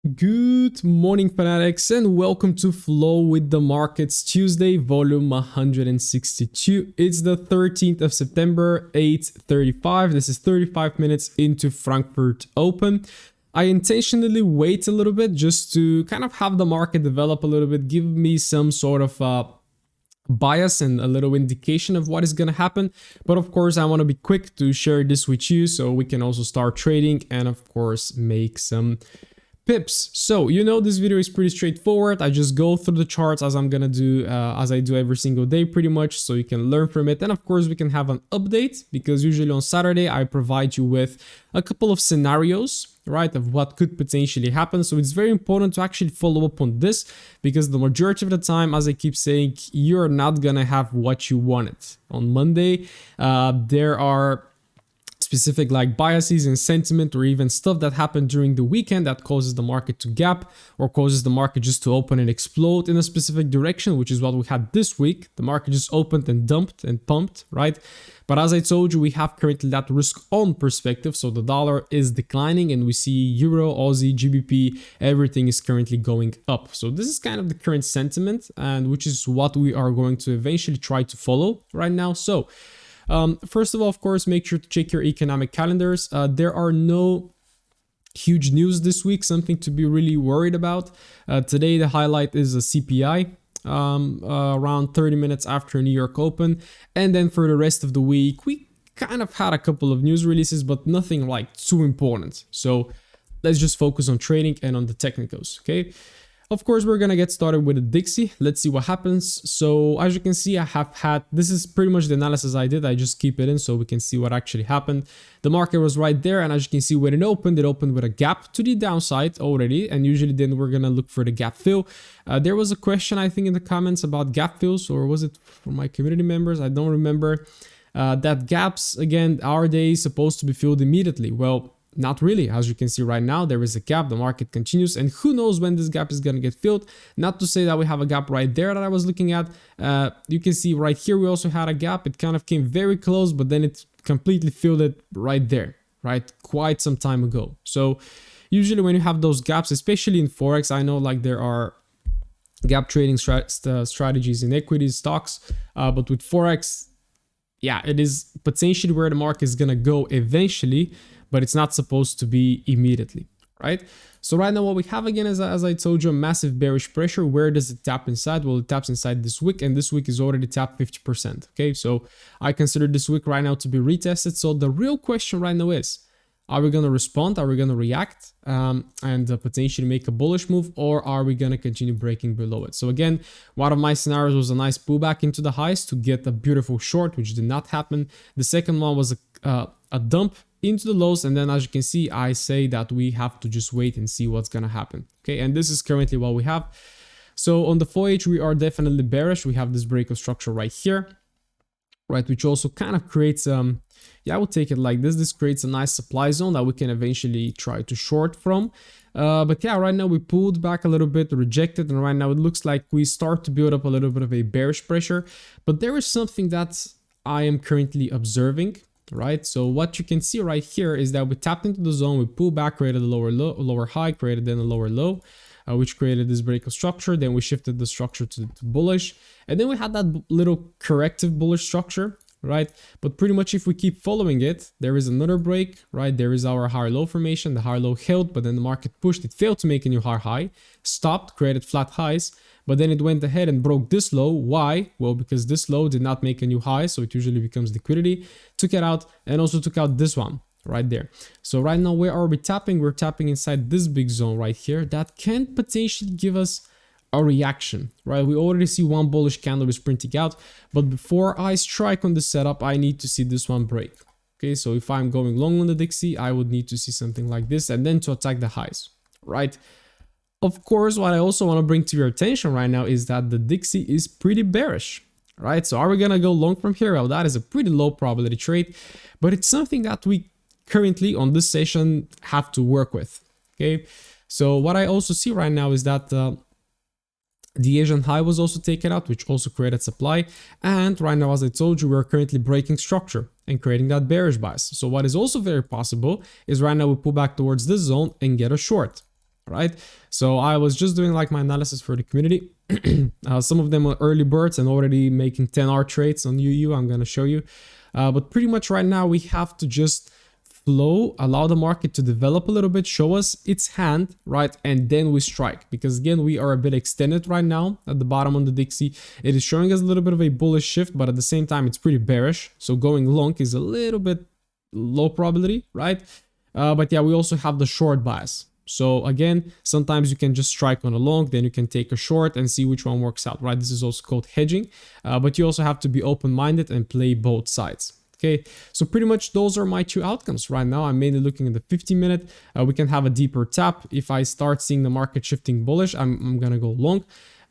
Good morning, Fanatics, and welcome to Flow with the Markets Tuesday, volume 162. It's the 13th of September, 8:35. This is 35 minutes into Frankfurt Open. I intentionally wait a little bit just to kind of have the market develop a little bit, give me some sort of bias and a little indication of what is going to happen. But of course, I want to be quick to share this with you so we can also start trading and of course make some pips. So this video is pretty straightforward. I just go through the charts as I'm gonna do as I do every single day pretty much, so you can learn from it. And of course we can have an update, because usually on Saturday I provide you with a couple of scenarios, right, of what could potentially happen. So it's very important to actually follow up on this, because the majority of the time, as I keep saying, you're not gonna have what you wanted on Monday. There are specific like biases and sentiment, or even stuff that happened during the weekend that causes the market to gap or causes the market just to open and explode in a specific direction, which is what we had this week. The market just opened and dumped and pumped, right? But as I told you, we have currently that risk on perspective. So the dollar is declining and we see Euro, Aussie, GBP, everything is currently going up. So this is kind of the current sentiment, and which is what we are going to eventually try to follow right now. So first of all, of course, make sure to check your economic calendars. There are no huge news this week, something to be really worried about. Today, the highlight is a CPI around 30 minutes after New York Open. And then for the rest of the week, we kind of had a couple of news releases, but nothing like too important. So let's just focus on trading and on the technicals, okay? Of course, we're gonna get started with a Dixie. Let's see what happens. So as you can see, I have had, this is pretty much the analysis I did. I just keep it in so we can see what actually happened. The market was right there, and as you can see, when it opened with a gap to the downside already. And usually then we're gonna look for the gap fill. There was a question, I think, in the comments about gap fills, or was it from my community members? I don't remember. That gaps, again, are they supposed to be filled immediately? Well, not really. As you can see right now, there is a gap, the market continues, and who knows when this gap is going to get filled. Not to say that we have a gap right there that I was looking at. You can see right here we also had a gap. It kind of came very close, but then it completely filled it right there, right, quite some time ago. So usually when you have those gaps, especially in Forex, I know like there are gap trading strategies in equities, stocks, but with Forex, yeah, it is potentially where the market is going to go eventually, but it's not supposed to be immediately, right? So right now what we have again is, as I told you, a massive bearish pressure. Where does it tap inside? Well, it taps inside this wick, and this wick is already tapped 50%, okay? So I consider this wick right now to be retested. So the real question right now is, are we going to respond? Are we going to react and potentially make a bullish move, or are we going to continue breaking below it? So again, one of my scenarios was a nice pullback into the highs to get a beautiful short, which did not happen. The second one was a dump into the lows, and then as you can see, I say that we have to just wait and see what's going to happen, okay? And this is currently what we have. So on the 4H, we are definitely bearish. We have this break of structure right here, right, which also kind of creates yeah, I would take it like this. This creates a nice supply zone that we can eventually try to short from. But yeah, right now we pulled back a little bit, rejected, and right now it looks like we start to build up a little bit of a bearish pressure. But there is something that I am currently observing, right? So what you can see right here is that we tapped into the zone, we pulled back, created a lower high, created then a lower low, which created this break of structure. Then we shifted the structure to bullish, and then we had that little corrective bullish structure, right? But pretty much if we keep following it, there is another break, right? There is our higher low formation. The higher low held, but then the market pushed. It failed to make a new higher high, stopped, created flat highs, but then it went ahead and broke this low. Why? Well, because this low did not make a new high, so it usually becomes liquidity. Took it out, and also took out this one right there. So right now, where are we tapping? We're tapping inside this big zone right here that can potentially give us a reaction, right? We already see one bullish candle is printing out, but before I strike on the setup, I need to see this one break. Okay, so if I'm going long on the Dixie, I would need to see something like this, and then to attack the highs, right? Of course, what I also want to bring to your attention right now is that the Dixie is pretty bearish, right? So are we gonna go long from here? Well, that is a pretty low probability trade, but it's something that we currently on this session have to work with, okay? So what I also see right now is that the Asian high was also taken out, which also created supply. And right now, as I told you, we're currently breaking structure and creating that bearish bias. So what is also very possible is right now we pull back towards this zone and get a short. right? So I was just doing like my analysis for the community. Some of them are early birds and already making 10R trades on UU. I'm going to show you. But pretty much right now we have to just flow, allow the market to develop a little bit, show us its hand, right? And then we strike, because again, we are a bit extended right now at the bottom on the Dixie. It is showing us a little bit of a bullish shift, but at the same time, it's pretty bearish. So going long is a little bit low probability, right? But yeah, we also have the short bias. So again, sometimes you can just strike on a long, then you can take a short and see which one works out, right? This is also called hedging, but you also have to be open-minded and play both sides. Okay, so pretty much those are my two outcomes right now. I'm mainly looking at the 50-minute. We can have a deeper tap. If I start seeing the market shifting bullish, I'm gonna go long.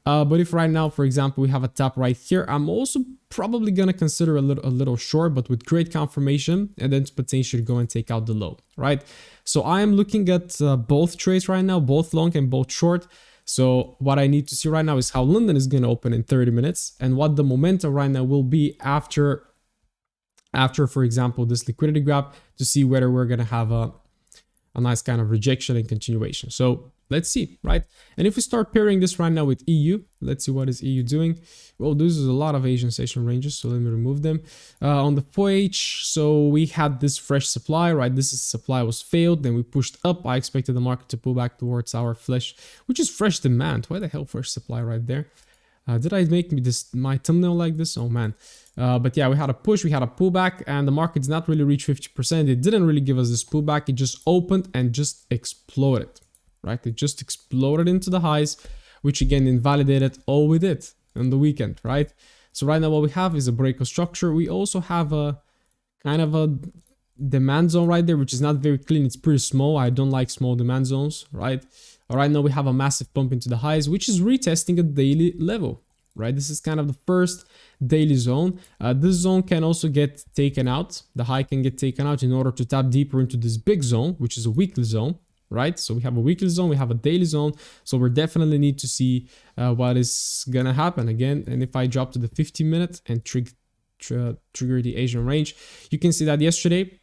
But if right now, for example, we have a tap right here, I'm also probably gonna consider a little short, but with great confirmation, and then to potentially go and take out the low, right? So I am looking at both trades right now, both long and both short. So what I need to see right now is how London is gonna open in 30 minutes and what the momentum right now will be after, for example, this liquidity grab, to see whether we're going to have a nice kind of rejection and continuation. So let's see, right? And if we start pairing this right now with EU, let's see what is EU doing. Well, this is a lot of Asian session ranges, so let me remove them. On the 4H, so we had this fresh supply, right? This is supply was failed, then we pushed up. I expected the market to pull back towards our flash, which is fresh demand. Why the hell fresh supply right there? Did I make my thumbnail like this? Oh man. But yeah, we had a push, we had a pullback, and the market did not really reach 50%. It didn't really give us this pullback. It just opened and just exploded, right? It just exploded into the highs, which again invalidated all we did on the weekend, right? So right now what we have is a break of structure. We also have a kind of a demand zone right there, which is not very clean. It's pretty small. I don't like small demand zones, right? Right now we have a massive pump into the highs, which is retesting a daily level, right? This is kind of the first daily zone. This zone can also get taken out. The high can get taken out in order to tap deeper into this big zone, which is a weekly zone, right? So we have a weekly zone, we have a daily zone. So we definitely need to see what is gonna happen again. And if I drop to the 50-minute and trigger the Asian range, you can see that yesterday,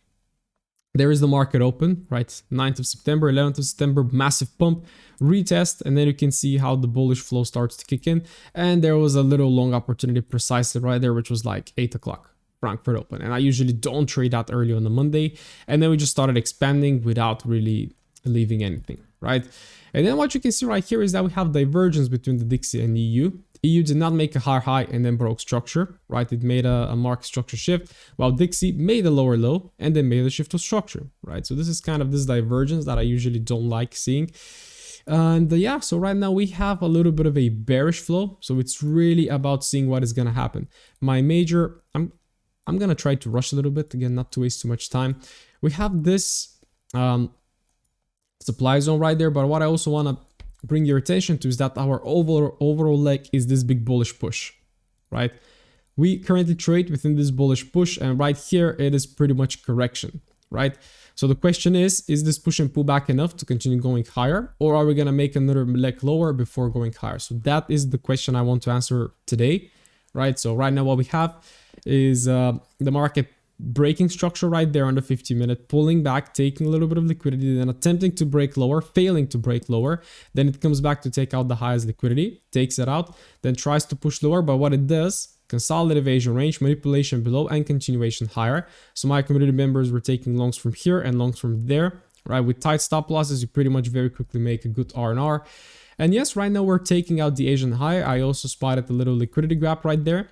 there is the market open, right? 9th of September, 11th of September, massive pump, retest, and then you can see how the bullish flow starts to kick in. And there was a little long opportunity precisely right there, which was like 8 o'clock Frankfurt open. And I usually don't trade that early on the Monday. And then we just started expanding without really leaving anything, right? And then what you can see right here is that we have divergence between the Dixie and EU. EU did not make a higher high and then broke structure, right? It made a marked structure shift, while Dixie made a lower low and then made a shift of structure, right? So this is kind of this divergence that I usually don't like seeing. And yeah, so right now we have a little bit of a bearish flow. So it's really about seeing what is going to happen. My major, I'm going to try to rush a little bit, again, not to waste too much time. We have this supply zone right there, but what I also want to bring your attention to is that our overall leg is this big bullish push, right? We currently trade within this bullish push, and right here it is pretty much correction, right? So the question is this push and pull back enough to continue going higher, or are we going to make another leg lower before going higher? So that is the question I want to answer today, right? So right now what we have is the market breaking structure right there on the 50-minute, pulling back, taking a little bit of liquidity, then attempting to break lower, failing to break lower. Then it comes back to take out the highest liquidity, takes it out, then tries to push lower. But what it does, consolidative Asian range, manipulation below, and continuation higher. So my community members were taking longs from here and longs from there, right? With tight stop losses, you pretty much very quickly make a good R&R. And yes, right now we're taking out the Asian high. I also spotted the little liquidity grab right there.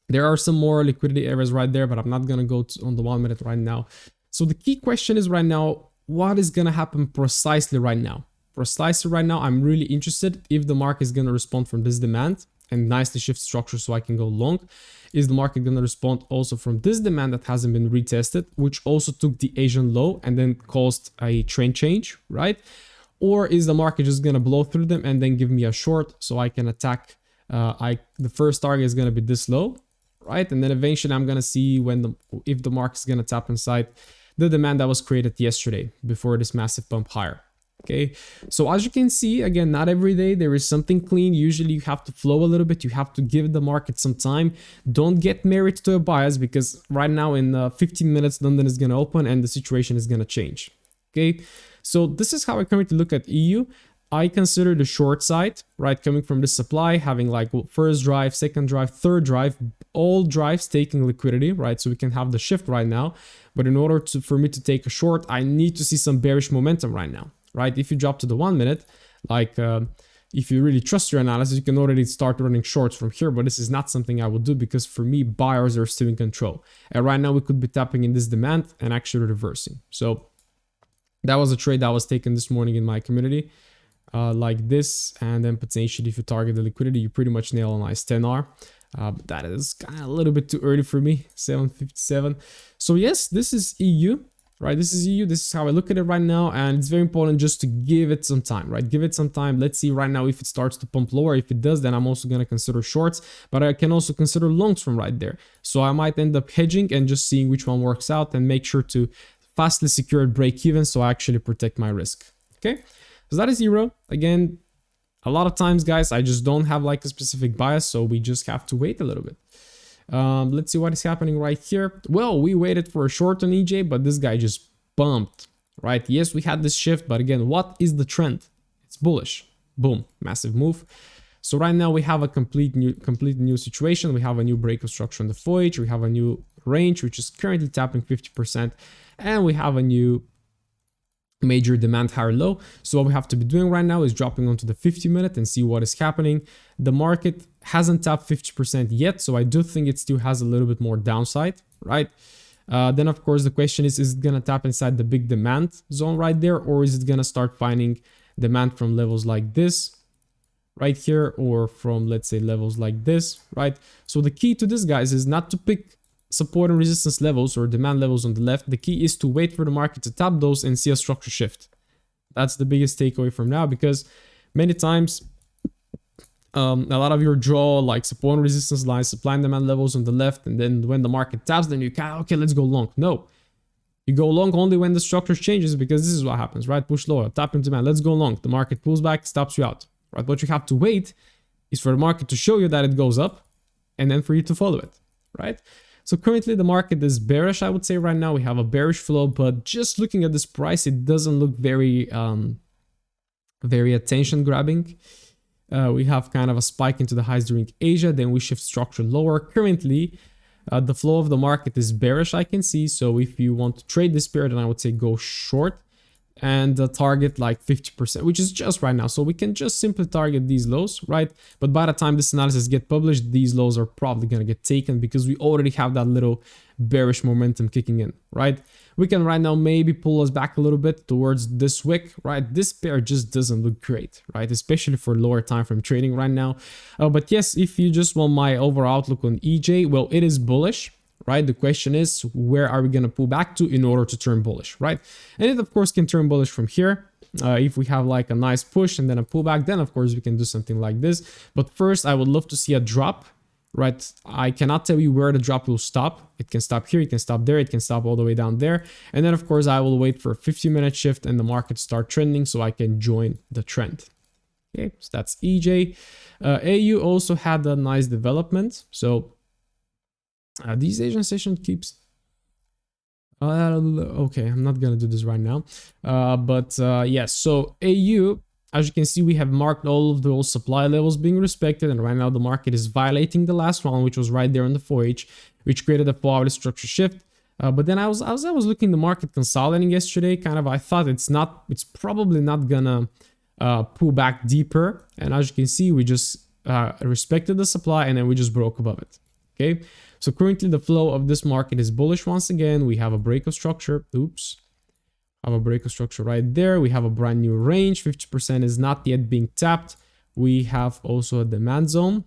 There are some more liquidity areas right there, but I'm not going to go on the 1 minute right now. So the key question is right now, what is going to happen precisely right now? Precisely right now, I'm really interested if the market is going to respond from this demand and nicely shift structure so I can go long. Is the market going to respond also from this demand that hasn't been retested, which also took the Asian low and then caused a trend change, right? Or is the market just going to blow through them and then give me a short so I can attack? The first target is going to be this low, right? And then eventually I'm going to see if the market is going to tap inside the demand that was created yesterday before this massive pump higher. Okay, so as you can see, again, not every day there is something clean. Usually you have to flow a little bit. You have to give the market some time. Don't get married to a bias, because right now in 15 minutes, London is going to open and the situation is going to change. Okay, so this is how I currently look at EU. I consider the short side, right, coming from the supply, having like first drive, second drive, third drive, all drives taking liquidity, right? So we can have the shift right now. But in order for me to take a short, I need to see some bearish momentum right now, right? If you drop to the 1 minute, like if you really trust your analysis, you can already start running shorts from here. But this is not something I will do because for me, buyers are still in control. And right now we could be tapping in this demand and actually reversing. So that was a trade that was taken this morning in my community. Like this, and then potentially if you target the liquidity, you pretty much nail a nice 10R. But that is kind of a little bit too early for me, 757. So yes, this is EU, right? This is EU. This is how I look at it right now, and it's very important just to give it some time, right? Give it some time. Let's see right now if it starts to pump lower. If it does, then I'm also going to consider shorts, but I can also consider longs from right there. So I might end up hedging and just seeing which one works out, and make sure to fastly secure a break even so I actually protect my risk. Okay. So that is euro. Again, a lot of times, guys, I just don't have like a specific bias, so we just have to wait a little bit. Let's see what is happening right here. Well, we waited for a short on EJ, but this guy just bumped, right? Yes, we had this shift, but again, what is the trend? It's bullish. Boom, massive move. So right now we have a complete new situation. We have a new break of structure on the Forex. We have a new range, which is currently tapping 50%, and we have a new major demand higher low. So what we have to be doing right now is dropping onto the 50-minute and see what is happening. The market hasn't tapped 50% yet, so I do think it still has a little bit more downside, right? Then of course the question is it gonna tap inside the big demand zone right there, or is it gonna start finding demand from levels like this right here, or from, let's say, levels like this, right? So the key to this, guys, is not to pick support and resistance levels or demand levels on the left. The key is to wait for the market to tap those and see a structure shift. That's the biggest takeaway from now, because many times a lot of your draw like support and resistance lines, supply and demand levels on the left, and then when the market taps, then you can, okay, let's go long. No, you go long only when the structure changes, because this is what happens, right? Push lower, tap into demand, let's go long. The market pulls back, stops you out, right? What you have to wait is for the market to show you that it goes up, and then for you to follow it, right? So currently the market is bearish, I would say right now. We have a bearish flow, but just looking at this price, it doesn't look very, very attention grabbing. We have kind of a spike into the highs during Asia, then we shift structure lower. Currently, the flow of the market is bearish, I can see. So if you want to trade this pair, then I would say go short and target like 50%, which is just right now. So we can just simply target these lows, right? But by the time this analysis get published, these lows are probably going to get taken because we already have that little bearish momentum kicking in, right? We can right now maybe pull us back a little bit towards this wick, right? This pair just doesn't look great, right? Especially for lower time frame trading right now. But yes, if you just want my overall outlook on EJ, well, it is bullish, right? The question is, where are we going to pull back to in order to turn bullish, right? And it of course can turn bullish from here. If we have like a nice push and then a pullback, then of course we can do something like this. But first, I would love to see a drop, right? I cannot tell you where the drop will stop. It can stop here, it can stop there, it can stop all the way down there. And then of course I will wait for a 50-minute shift and the market start trending so I can join the trend. Okay, so that's EJ. AU also had a nice development. So these Asian session keeps okay, I'm not gonna do this right now, but yes, so AU, as you can see, we have marked all of those supply levels being respected, and right now the market is violating the last one, which was right there on the 4H, which created a 4-hourly structure shift. But then I was looking the market consolidating yesterday. Kind of, I thought it's probably not gonna pull back deeper, and as you can see, we just respected the supply and then we just broke above it. Okay, so currently the flow of this market is bullish once again. We have a break of structure. Oops. Have a break of structure right there. We have a brand new range. 50% is not yet being tapped. We have also a demand zone.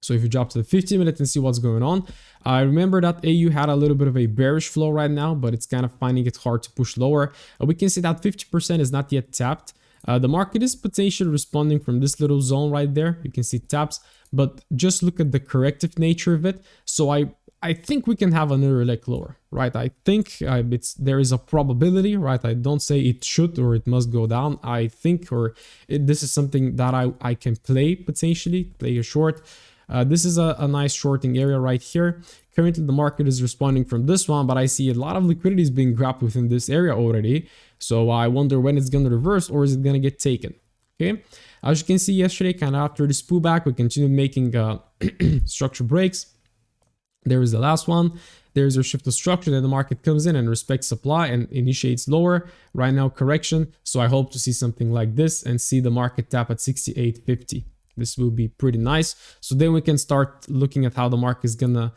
So if you drop to the 50-minute and see what's going on, I remember that AU had a little bit of a bearish flow right now, but it's kind of finding it hard to push lower. We can see that 50% is not yet tapped. The market is potentially responding from this little zone right there. You can see taps, but just look at the corrective nature of it. So I think we can have another leg lower, right? I think there is a probability, right? I don't say it should or it must go down. I think, this is something that I can play, potentially play a short. This is a nice shorting area right here. Currently the market is responding from this one, but I see a lot of liquidity is being grabbed within this area already. So I wonder when it's going to reverse, or is it going to get taken? Okay, as you can see yesterday, kind of after this pullback, we continued making structure breaks. There is the last one. There's a shift of structure, then the market comes in and respects supply and initiates lower. Right now correction, so I hope to see something like this and see the market tap at 68.50. This will be pretty nice. So then we can start looking at how the market is gonna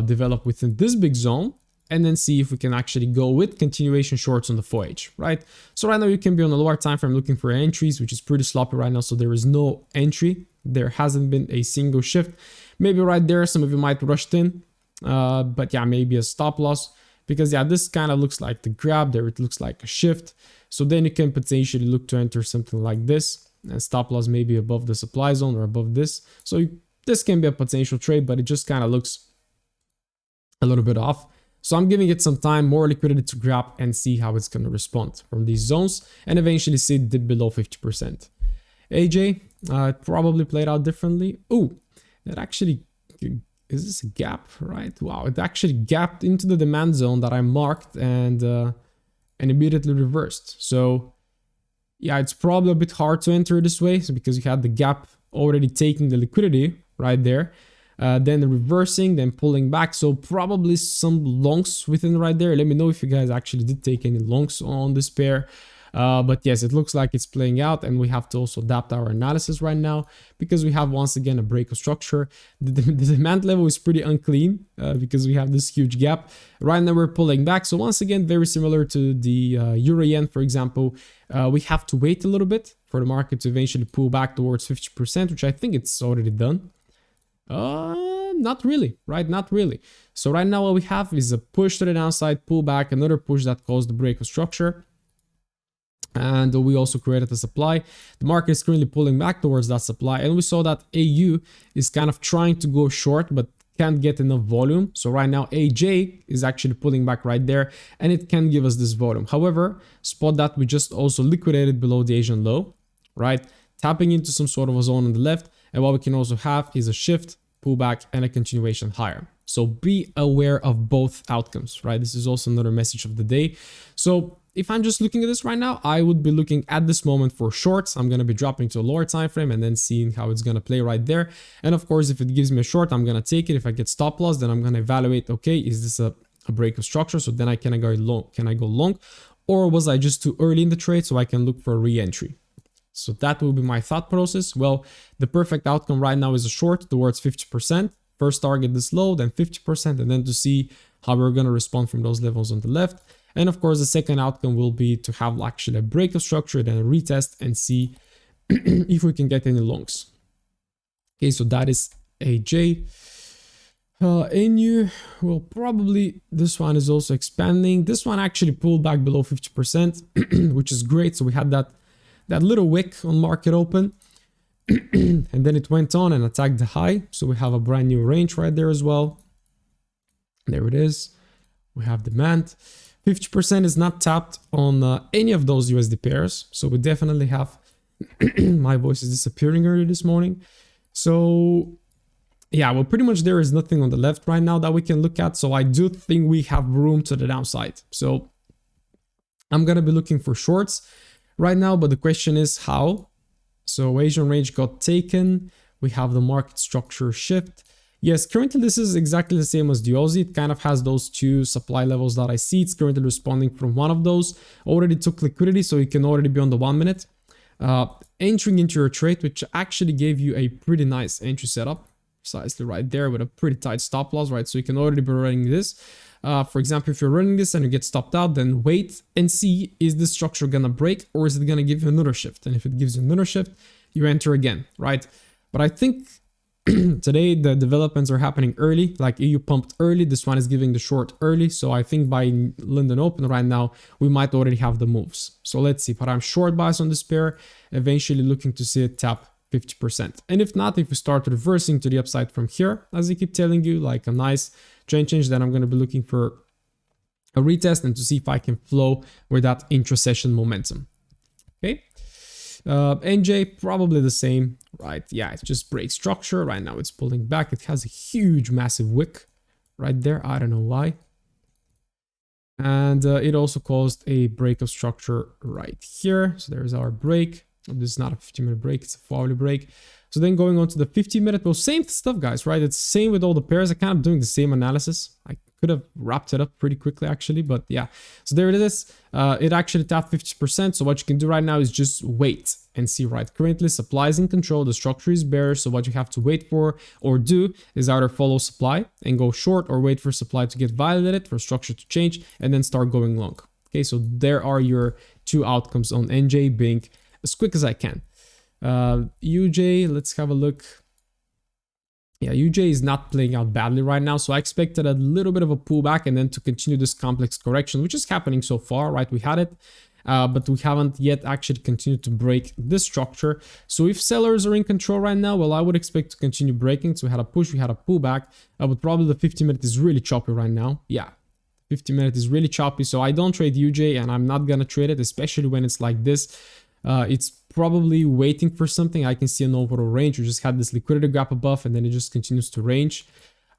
develop within this big zone, and then see if we can actually go with continuation shorts on the 4H, right? So right now you can be on a lower time frame looking for entries, which is pretty sloppy right now. So there is no entry. There hasn't been a single shift. Maybe right there, some of you might rushed in, but yeah, maybe a stop loss, because yeah, this kind of looks like the grab there. It looks like a shift. So then you can potentially look to enter something like this, and stop loss maybe above the supply zone or above this. So this can be a potential trade, but it just kind of looks a little bit off. So I'm giving it some time, more liquidity to grab, and see how it's going to respond from these zones, and eventually see it dip below 50%. AJ, it probably played out differently. Oh, it actually, is this a gap, right? Wow, it actually gapped into the demand zone that I marked, and immediately reversed. So yeah, it's probably a bit hard to enter this way, so because you had the gap already taking the liquidity right there, then reversing, then pulling back. So probably some longs within right there. Let me know if you guys actually did take any longs on this pair. But yes, it looks like it's playing out, and we have to also adapt our analysis right now, because we have once again a break of structure. The demand level is pretty unclean because we have this huge gap. Right now we're pulling back. So once again, very similar to the Euro Yen, for example, we have to wait a little bit for the market to eventually pull back towards 50%, which I think it's already done. Not really, right? Not really. So right now what we have is a push to the downside, pull back, another push that caused the break of structure. And we also created a supply. The market is currently pulling back towards that supply, and we saw that AU is kind of trying to go short but can't get enough volume. So right now AJ is actually pulling back right there, and it can give us this volume. However, spot that we just also liquidated below the Asian low, right? Tapping into some sort of a zone on the left, and what we can also have is a shift, pullback, and a continuation higher. So be aware of both outcomes, right? This is also another message of the day. So if I'm just looking at this right now, I would be looking at this moment for shorts. I'm going to be dropping to a lower time frame and then seeing how it's going to play right there. And of course, if it gives me a short, I'm going to take it. If I get stop loss, then I'm going to evaluate, okay, is this a break of structure? So then I can go long. Can I go long? Or was I just too early in the trade so I can look for a re-entry? So that will be my thought process. Well, the perfect outcome right now is a short towards 50%. First target this low, then 50%, and then to see how we're going to respond from those levels on the left. And of course, the second outcome will be to have actually a break of structure, then a retest, and see if we can get any longs. Okay, so that is AJ. NU, well, probably this one is also expanding. This one actually pulled back below 50%, which is great. So we had that little wick on market open. And then it went on and attacked the high. So we have a brand new range right there as well. There it is. We have demand. 50% is not tapped on any of those USD pairs. So we definitely have, my voice is disappearing early this morning. So yeah, well, pretty much there is nothing on the left right now that we can look at. So I do think we have room to the downside. So I'm going to be looking for shorts right now, but the question is how. So Asian range got taken. We have the market structure shift. Yes, currently this is exactly the same as the Aussie. It kind of has those two supply levels that I see. It's currently responding from one of those. Already took liquidity, so you can already be on the 1 minute. Entering into your trade, which actually gave you a pretty nice entry setup. Precisely right there with a pretty tight stop loss, right? So you can already be running this. For example, if you're running this and you get stopped out, then wait and see, is this structure gonna break or is it gonna give you another shift? And if it gives you another shift, you enter again, right? But I think today the developments are happening early, like EU pumped early. This one is giving the short early. So I think by London Open right now, we might already have the moves. So let's see, but I'm short bias on this pair, eventually looking to see it tap 50%. And if not, if we start reversing to the upside from here, as I keep telling you, like a nice trend change, then I'm going to be looking for a retest and to see if I can flow with that intra-session momentum. Okay. NJ, probably the same, right? Yeah, it just breaks structure. Right now it's pulling back. It has a huge, massive wick right there. I don't know why. And it also caused a break of structure right here. So there's our break. This is not a 15-minute break, it's a 4-hourly break. So then going on to the 15-minute, well, same stuff, guys, right? It's same with all the pairs. I'm kind of doing the same analysis. I could have wrapped it up pretty quickly, actually, but yeah. So there it is. It actually tapped 50%. So what you can do right now is just wait and see, right? Currently, supply is in control. The structure is bearish. So what you have to wait for or do is either follow supply and go short, or wait for supply to get validated, for structure to change, and then start going long. Okay, so there are your two outcomes on NJ, being as quick as I can. UJ, let's have a look. Yeah, UJ is not playing out badly right now, so I expected a little bit of a pullback and then to continue this complex correction, which is happening so far, right? We had it, but we haven't yet actually continued to break this structure. So if sellers are in control right now, well, I would expect to continue breaking. So we had a push, we had a pullback, but probably the 50-minute is really choppy right now. Yeah, 50-minute is really choppy, so I don't trade UJ, and I'm not gonna trade it, especially when it's like this. It's probably waiting for something. I can see an overall range. We just had this liquidity gap above, and then it just continues to range.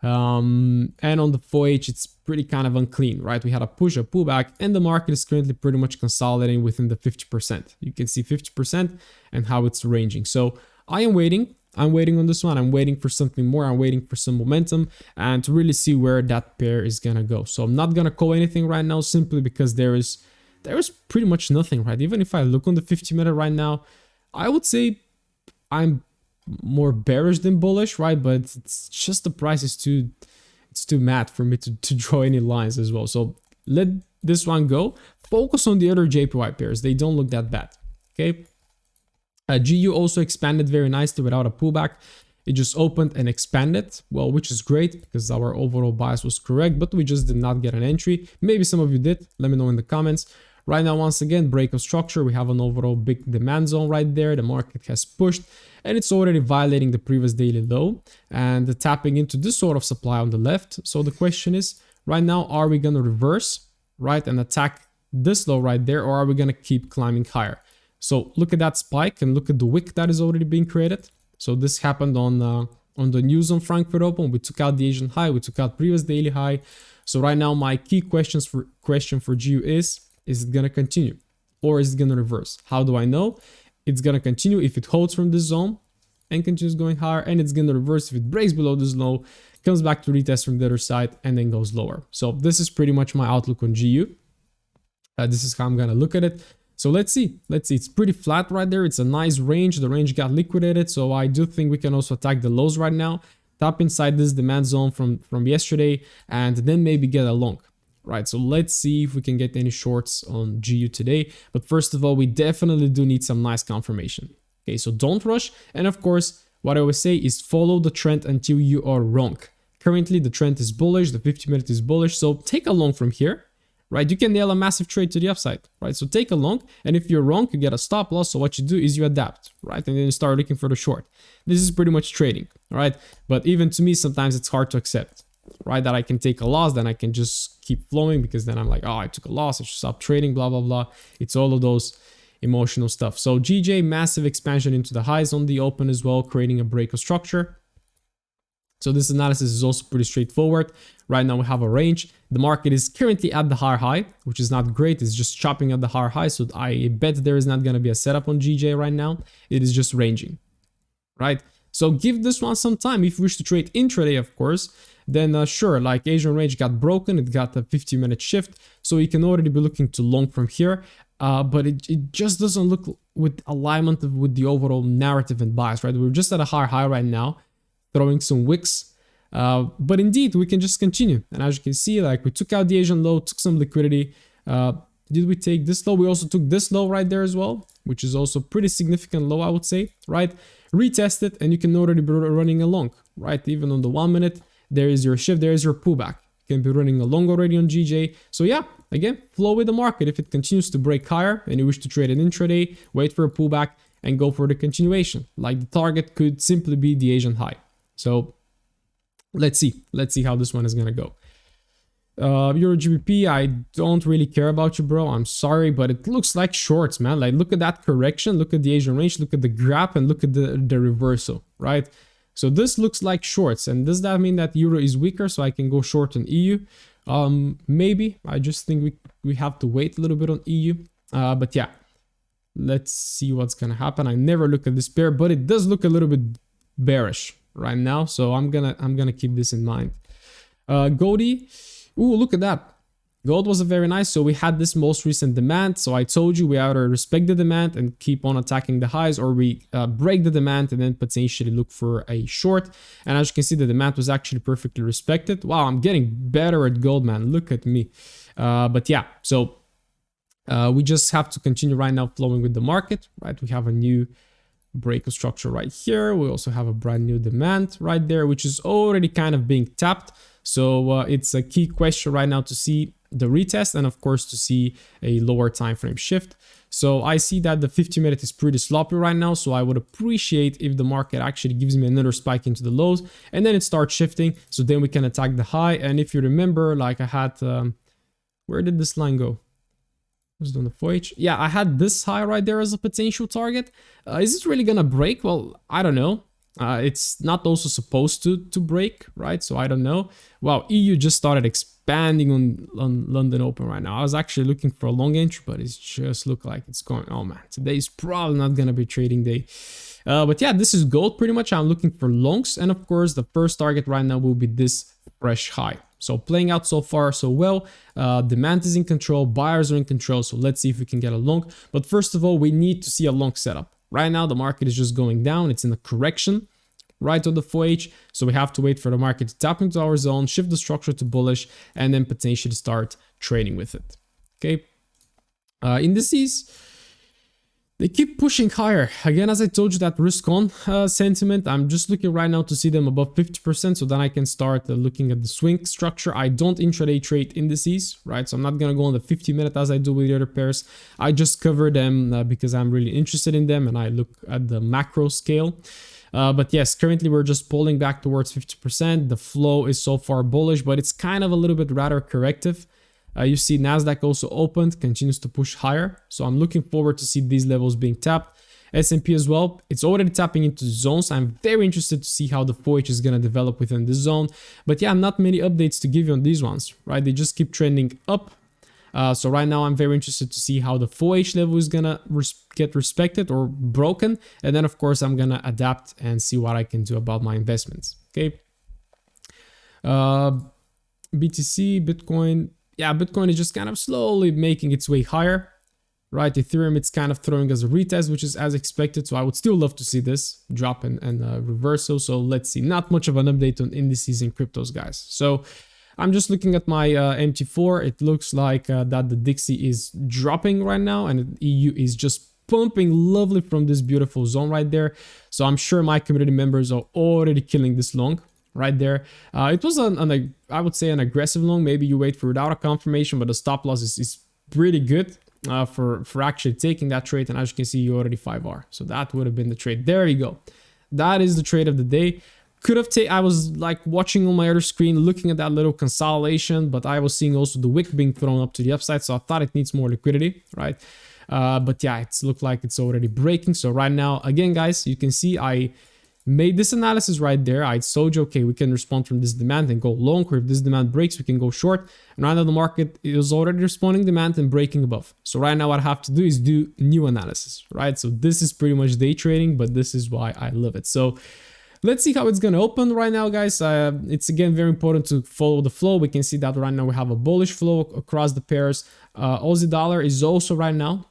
And on the 4H, it's pretty kind of unclean, right? We had a push, a pullback, and the market is currently pretty much consolidating within the 50%. You can see 50% and how it's ranging. So I am waiting. I'm waiting on this one. I'm waiting for something more. I'm waiting for some momentum and to really see where that pair is gonna go. So I'm not gonna call anything right now, simply because there is pretty much nothing, right? Even if I look on the 50-minute right now, I would say I'm more bearish than bullish, right? But it's just the price is too mad for me to draw any lines as well. So let this one go. Focus on the other JPY pairs. They don't look that bad, okay? GU also expanded very nicely without a pullback. It just opened and expanded, well, which is great because our overall bias was correct, but we just did not get an entry. Maybe some of you did. Let me know in the comments. Right now, once again, break of structure. We have an overall big demand zone right there. The market has pushed and it's already violating the previous daily low and tapping into this sort of supply on the left. So the question is, right now, are we going to reverse, right, and attack this low right there, or are we going to keep climbing higher? So look at that spike and look at the wick that is already being created. So this happened on the news on Frankfurt Open. We took out the Asian high, we took out previous daily high. So right now, my key question for GU is it going to continue or is it going to reverse? How do I know? It's going to continue if it holds from this zone and continues going higher, and it's going to reverse if it breaks below this low, comes back to retest from the other side, and then goes lower. So this is pretty much my outlook on GU. This is how I'm going to look at it. So let's see. It's pretty flat right there. It's a nice range. The range got liquidated. So I do think we can also attack the lows right now, tap inside this demand zone from yesterday, and then maybe get a long. Right, so let's see if we can get any shorts on GU today. But first of all, we definitely do need some nice confirmation. Okay, so don't rush. And of course, what I always say is follow the trend until you are wrong. Currently, the trend is bullish. The 50-minute is bullish. So take a long from here. Right, you can nail a massive trade to the upside, right? So take a long, and if you're wrong, you get a stop loss. So what you do is you adapt, right? And then you start looking for the short. This is pretty much trading, all right? But even to me, sometimes it's hard to accept, right? That I can take a loss, then I can just keep flowing, because then I'm like, oh, I took a loss, I should stop trading, blah, blah, blah. It's all of those emotional stuff. So GJ, massive expansion into the highs on the open as well, creating a break of structure. So this analysis is also pretty straightforward. Right now we have a range. The market is currently at the higher high, which is not great. It's just chopping at the higher high. So I bet there is not going to be a setup on GJ right now. It is just ranging, right? So give this one some time. If you wish to trade intraday, of course, then sure, like Asian range got broken. It got a 50-minute shift. So you can already be looking to long from here. But it just doesn't look with alignment with the overall narrative and bias, right? We're just at a higher high right now, throwing some wicks. But indeed, we can just continue. And as you can see, like we took out the Asian low, took some liquidity. Did we take this low? We also took this low right there as well, which is also pretty significant low, I would say, right? Retest it, and you can already be running along, right? Even on the 1 minute, there is your shift, there is your pullback. You can be running along already on GJ. So yeah, again, flow with the market. If it continues to break higher and you wish to trade an intraday, wait for a pullback and go for the continuation. Like the target could simply be the Asian high. So let's see how this one is going to go. Euro GBP, I don't really care about you, bro. I'm sorry, but it looks like shorts, man. Like, look at that correction, look at the Asian range, look at the gap, and look at the reversal, right? So this looks like shorts. And does that mean that Euro is weaker so I can go short on EU? Maybe. I just think we have to wait a little bit on EU. But yeah, let's see what's gonna happen. I never look at this pair, but it does look a little bit bearish right now, so I'm gonna keep this in mind. Goldie. Ooh, look at that. Gold was a very nice. So we had this most recent demand. So I told you we either respect the demand and keep on attacking the highs, or we break the demand and then potentially look for a short. And as you can see, the demand was actually perfectly respected. Wow, I'm getting better at gold, man. Look at me. But yeah, so we just have to continue right now flowing with the market, right? We have a new break of structure right here. We also have a brand new demand right there, which is already kind of being tapped. So it's a key question right now to see the retest and of course to see a lower time frame shift. So I see that the 50-minute is pretty sloppy right now. So I would appreciate if the market actually gives me another spike into the lows and then it starts shifting. So then we can attack the high. And if you remember, like I had, where did this line go? Was it on the 4H? Yeah, I had this high right there as a potential target. Is it really gonna break? Well, I don't know. It's not also supposed to break, right? So I don't know. Wow, EU just started expanding on London Open right now. I was actually looking for a long entry, but it's just look like it's going. Oh man, today's probably not gonna be trading day. But yeah, this is gold pretty much. I'm looking for longs, and of course the first target right now will be this fresh high. So playing out so far so well. Demand is in control, buyers are in control. So let's see if we can get a long. But first of all, we need to see a long setup. Right now, the market is just going down. It's in a correction right on the 4H. So we have to wait for the market to tap into our zone, shift the structure to bullish, and then potentially start trading with it. Okay. Indices, they keep pushing higher. Again, as I told you, that risk on sentiment, I'm just looking right now to see them above 50%. So then I can start looking at the swing structure. I don't intraday trade indices, right? So I'm not going to go on the 50-minute as I do with the other pairs. I just cover them because I'm really interested in them and I look at the macro scale. But yes, currently we're just pulling back towards 50%. The flow is so far bullish, but it's kind of a little bit rather corrective. You see Nasdaq also opened, continues to push higher. So I'm looking forward to see these levels being tapped. S&P as well, it's already tapping into zones. I'm very interested to see how the 4H is going to develop within this zone. But yeah, not many updates to give you on these ones, right? They just keep trending up. So right now I'm very interested to see how the 4H level is going to get respected or broken. And then of course I'm going to adapt and see what I can do about my investments. Okay. BTC, Bitcoin. Yeah, Bitcoin is just kind of slowly making its way higher, right? Ethereum, it's kind of throwing as a retest, which is as expected. So I would still love to see this drop and reversal. So let's see. Not much of an update on indices and cryptos, guys. So I'm just looking at my MT4. It looks like that the Dixie is dropping right now and the EU is just pumping lovely from this beautiful zone right there. So I'm sure my community members are already killing this long right there. It was I would say an aggressive long. Maybe you wait for without a confirmation, but the stop loss is pretty good for actually taking that trade. And as you can see, you already 5R. So that would have been the trade. There you go. That is the trade of the day. Could have taken, I was like watching on my other screen, looking at that little consolidation, but I was seeing also the wick being thrown up to the upside. So I thought it needs more liquidity, right? But yeah, it's looked like it's already breaking. So right now, again, guys, you can see I made this analysis right there. I told you, okay, we can respond from this demand and go long, or if this demand breaks, we can go short. And right now the market is already responding demand and breaking above. So right now what I have to do is do new analysis, right? So this is pretty much day trading, but this is why I love it. So let's see how it's going to open right now, guys. It's again very important to follow the flow. We can see that right now we have a bullish flow across the pairs. Aussie dollar is also right now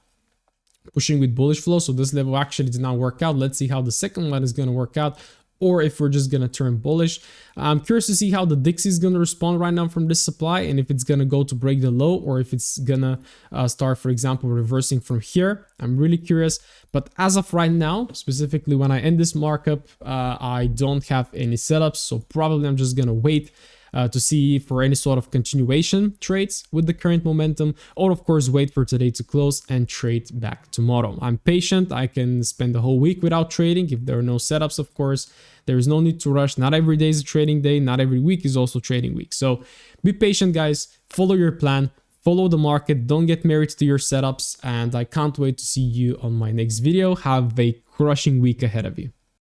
pushing with bullish flow. So this level actually did not work out. Let's see how the second one is going to work out, or if we're just going to turn bullish. I'm curious to see how the Dixie is going to respond right now from this supply, and if it's going to go to break the low, or if it's going to start, for example, reversing from here. I'm really curious. But as of right now, specifically when I end this markup, I don't have any setups. So probably I'm just going to wait to see for any sort of continuation trades with the current momentum, or of course wait for today to close and trade back tomorrow. I'm patient. I can spend the whole week without trading if there are no setups, of course. There is no need to rush. Not every day is a trading day. Not every week is also trading week. So be patient, guys. Follow your plan. Follow the market. Don't get married to your setups. And I can't wait to see you on my next video. Have a crushing week ahead of you.